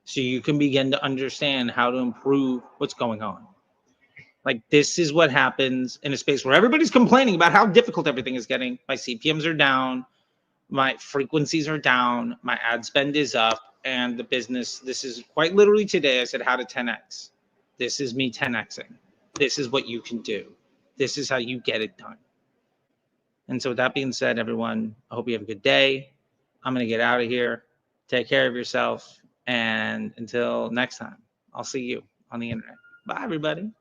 so you can begin to understand how to improve what's going on. Like, this is what happens in a space where everybody's complaining about how difficult everything is getting. My CPMs are down, my frequencies are down, my ad spend is up, and the business, this is quite literally today, I said how to 10x. This is me 10xing. This is what you can do. This is how you get it done. And so with that being said, everyone, I hope you have a good day. I'm going to get out of here. Take care of yourself. And until next time, I'll see you on the internet. Bye, everybody.